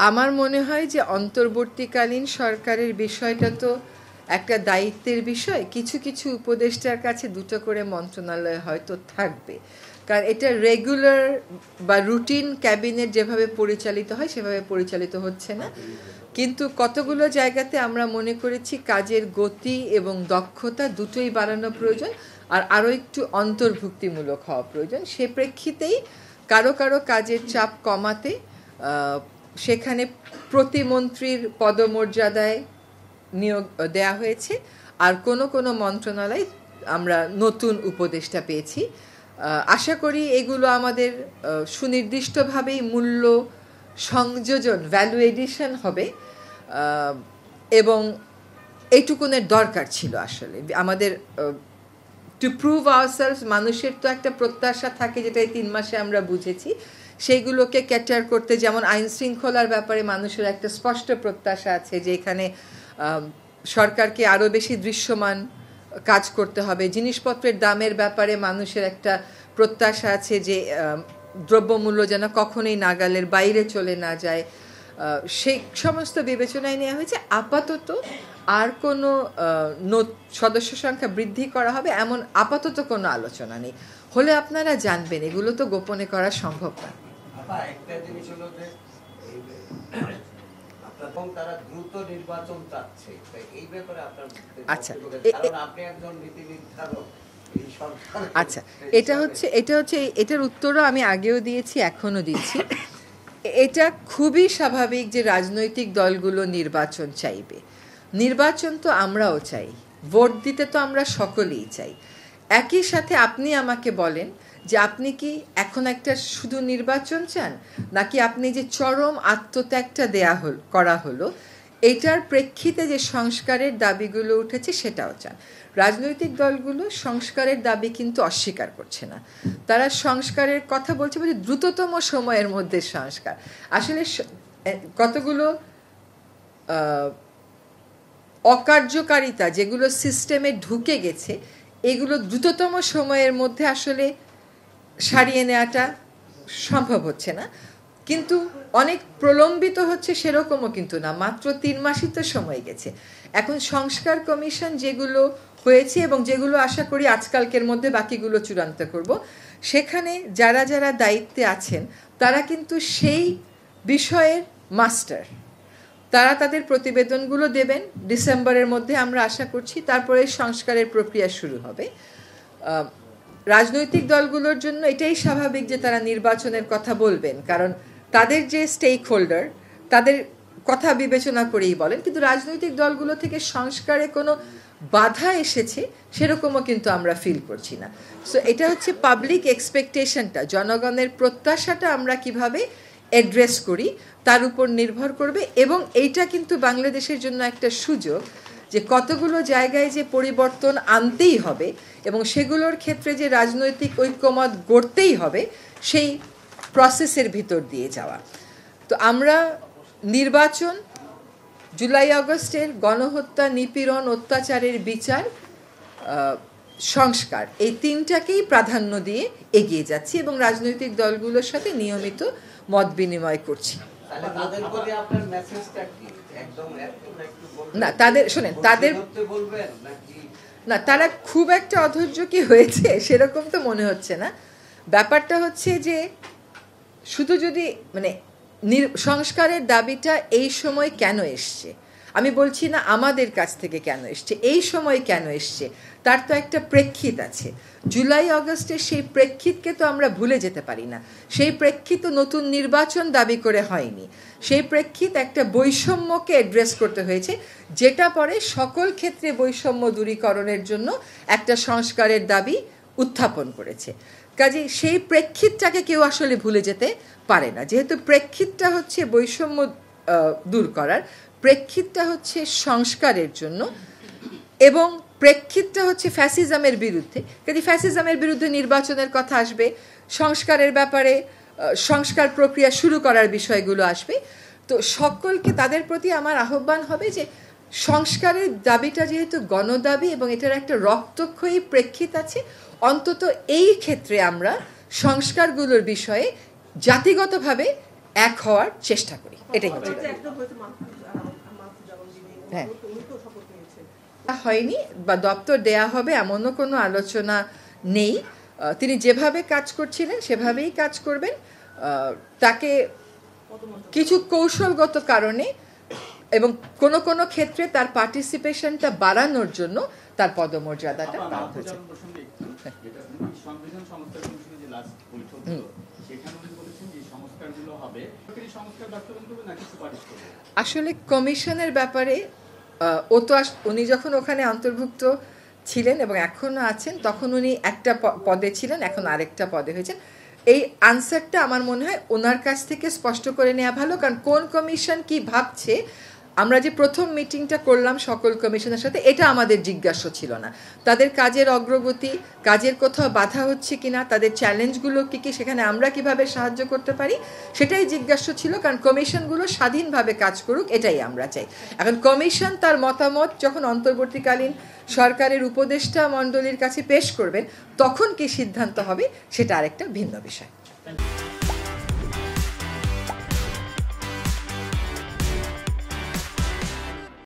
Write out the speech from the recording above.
আমার মনে হয় যে অন্তর্বর্তীকালীন সরকারের বিষয়টা তো একটা দায়িত্বের বিষয়। কিছু কিছু উপদেষ্টার কাছে দুটো করে মন্ত্রণালয় হয়তো থাকবে, কারণ এটা রেগুলার বা রুটিন ক্যাবিনেট যেভাবে পরিচালিত হয় সেভাবে পরিচালিত হচ্ছে না। কিন্তু কতগুলো জায়গাতে আমরা মনে করেছি কাজের গতি এবং দক্ষতা দুটোই বাড়ানো প্রয়োজন, আর আরও একটু অন্তর্ভুক্তিমূলক হওয়া প্রয়োজন। সে প্রেক্ষিতেই কারো কারো কাজের চাপ কমাতে সেখানে প্রতিমন্ত্রীর পদমর্যাদায় নিয়োগ দেয়া হয়েছে, আর কোনো কোনো মন্ত্রণালয় আমরা নতুন উপদেষ্টা পেয়েছি। আশা করি এগুলো আমাদের সুনির্দিষ্টভাবেই মূল্য সংযোজন, ভ্যালু এডিশন হবে, এবং এইটুকুনের দরকার ছিল আসলে আমাদের টু প্রুভ আওয়ারসেলভস। মানুষের তো একটা প্রত্যাশা থাকে, যেটা এই 3 মাসে আমরা বুঝেছি, সেইগুলোকে ক্যাটার করতে। যেমন আইন শৃঙ্খলার ব্যাপারে মানুষের একটা স্পষ্ট প্রত্যাশা আছে যে এখানে সরকারকে আরও বেশি দৃশ্যমান কাজ করতে হবে। জিনিসপত্রের দামের ব্যাপারে মানুষের একটা প্রত্যাশা আছে যে দ্রব্যমূল্য যেন কখনোই নাগালের বাইরে চলে না যায়। সেই সমস্ত বিবেচনায় নেওয়া হয়েছে। আপাতত আর কোনো সদস্য সংখ্যা বৃদ্ধি করা হবে এমন আপাতত কোনো আলোচনা নেই। হলে আপনারা জানবেন, এগুলো তো গোপনে করা সম্ভব না। একটা জিনিস হলো যে তারা দ্রুত নির্বাচন চাচ্ছে, এই ব্যাপারে আপনার আচ্ছা, কারণ আপনি একজন নীতি নির্ধারক। আচ্ছা, এটার উত্তরও আমি আগেও দিয়েছি, এখনো দিচ্ছি। এটা খুবই স্বাভাবিক যে রাজনৈতিক দলগুলো নির্বাচন চাইবে। নির্বাচন তো আমরাও চাই, ভোট দিতে তো আমরা সকলেই চাই। একই সাথে আপনি আমাকে বলেন যে আপনি কি এখন একটা শুধু নির্বাচন চান, নাকি আপনি যে চরম আত্মত্যাগটা করা হলো এটার প্রেক্ষিতে যে সংস্কারের দাবিগুলো উঠেছে সেটাও চান। রাজনৈতিক দলগুলো সংস্কারের দাবি কিন্তু অস্বীকার করছে না। তারা সংস্কারের কথা বলছে, বলছে দ্রুততম সময়ের মধ্যে সংস্কার। আসলে কতগুলো অকার্যকারিতা যেগুলো সিস্টেমে ঢুকে গেছে, এগুলো দ্রুততম সময়ের মধ্যে আসলে সারিয়ে নেওয়াটা সম্ভব হচ্ছে না। কিন্তু অনেক প্রলম্বিত হচ্ছে সেরকমও কিন্তু না, মাত্র 3 মাসই তো সময় গেছে। এখন সংস্কার কমিশন যেগুলো হয়েছে এবং যেগুলো আশা করি আজকালকের মধ্যে বাকিগুলো চূড়ান্ত করব, সেখানে যারা যারা দায়িত্বে আছেন তারা কিন্তু সেই বিষয়ের মাস্টার। তারা তাদের প্রতিবেদনগুলো দেবেন ডিসেম্বরের মধ্যে, আমরা আশা করছি। তারপরে সংস্কারের প্রক্রিয়া শুরু হবে। রাজনৈতিক দলগুলোর জন্য এটাই স্বাভাবিক যে তারা নির্বাচনের কথা বলবেন, কারণ তাদের যে স্টেক হোল্ডার তাদের কথা বিবেচনা করেই বলেন। কিন্তু রাজনৈতিক দলগুলো থেকে সংস্কারে কোনো বাধা এসেছে সেরকমও কিন্তু আমরা ফিল করছি না। সো এটা হচ্ছে পাবলিক এক্সপেকটেশনটা, জনগণের প্রত্যাশাটা আমরা কিভাবে অ্যাড্রেস করি তার উপর নির্ভর করবে। এবং এইটা কিন্তু বাংলাদেশের জন্য একটা সুযোগ যে কতগুলো জায়গায় যে পরিবর্তন আনতেই হবে এবং সেগুলোর ক্ষেত্রে যে রাজনৈতিক ঐক্যমত গড়তেই হবে, সেই প্রসেসের ভিতর দিয়ে যাওয়া। তো আমরা নির্বাচন, জুলাই আগস্টের গণহত্যা, নিপীড়ন, অত্যাচারের বিচার, সংস্কার, এই 3টাকেই প্রাধান্য দিয়ে এগিয়ে যাচ্ছি এবং রাজনৈতিক দলগুলোর সাথে নিয়মিত মত বিনিময় করছি। না তাদের শোনেন, তাদের না তারা খুব একটা অধৈর্য কি হয়েছে সেরকম তো মনে হচ্ছে না। ব্যাপারটা হচ্ছে যে শুধু যদি মানে সংস্কারের দাবিটা এই সময় কেন এসছে, আমি বলছি না আমাদের কাছ থেকে কেন এসছে, এই সময় কেন এসছে তার তো একটা প্রেক্ষিত আছে। জুলাই আগস্টের সেই প্রেক্ষিতকে তো আমরা ভুলে যেতে পারি না। সেই প্রেক্ষিত নতুন নির্বাচন দাবি করে হয়নি, সেই প্রেক্ষিত একটা বৈষম্যকে অ্যাড্রেস করতে হয়েছে, যেটা পরে সকল ক্ষেত্রে বৈষম্য দূরীকরণের জন্য একটা সংস্কারের দাবি উত্থাপন করেছে। কাজে সেই প্রেক্ষিতটাকে কেউ আসলে ভুলে যেতে পারে না। যেহেতু প্রেক্ষিতটা হচ্ছে বৈষম্য দূর করার, প্রেক্ষিতটা হচ্ছে সংস্কারের জন্য, এবং প্রেক্ষিতটা হচ্ছে ফ্যাসিজমের বিরুদ্ধে। কাজে ফ্যাসিজমের বিরুদ্ধে নির্বাচনের কথা আসবে, সংস্কারের ব্যাপারে সংস্কার প্রক্রিয়া শুরু করার বিষয়গুলো আসবে। তো সকলকে তাদের প্রতি আমার আহ্বান হবে যে সংস্কারের দাবিটা যেহেতু গণদাবি এবং এটার একটা রক্তক্ষয়ী প্রেক্ষিত আছে, অন্তত এই ক্ষেত্রে আমরা সংস্কারগুলোর বিষয়ে জাতিগতভাবে এক হওয়ার চেষ্টা করি, এটাই হচ্ছে। হ্যাঁ, হয়নি বা দপ্তর দেয়া হবে এমনও কোনো আলোচনা নেই। তিনি যেভাবে কাজ করছিলেন সেভাবেই কাজ করবেন। তাকে কিছু কৌশলগত কারণে এবং কোন কোন ক্ষেত্রে তার পার্টিসিপেশনটা বাড়ানোর জন্য তার পদমর্যাদাটা বাড়ানো হয়েছে। আসলে কমিশনের ব্যাপারে উনি যখন ওখানে অন্তর্ভুক্ত ছিলেন এবং এখনো আছেন, তখন উনি একটা পদে ছিলেন, এখন আরেকটা পদে হয়েছেন। এই আনসারটা আমার মনে হয় ওনার কাছ থেকে স্পষ্ট করে নেওয়া ভালো, কারণ কোন কমিশন কি ভাবছে, আমরা যে প্রথম মিটিংটা করলাম সকল কমিশনের সাথে, এটা আমাদের জিজ্ঞাস্য ছিল না। তাদের কাজের অগ্রগতি, কাজের কোথাও বাধা হচ্ছে কিনা, তাদের চ্যালেঞ্জগুলো কী কী, সেখানে আমরা কিভাবে সাহায্য করতে পারি, সেটাই জিজ্ঞাস্য ছিল। কারণ কমিশনগুলো স্বাধীনভাবে কাজ করুক, এটাই আমরা চাই। এখন কমিশন তার মতামত যখন অন্তর্বর্তীকালীন সরকারের উপদেষ্টা মণ্ডলীর কাছে পেশ করবেন, তখন কি সিদ্ধান্ত হবে সেটা আরেকটা ভিন্ন বিষয়।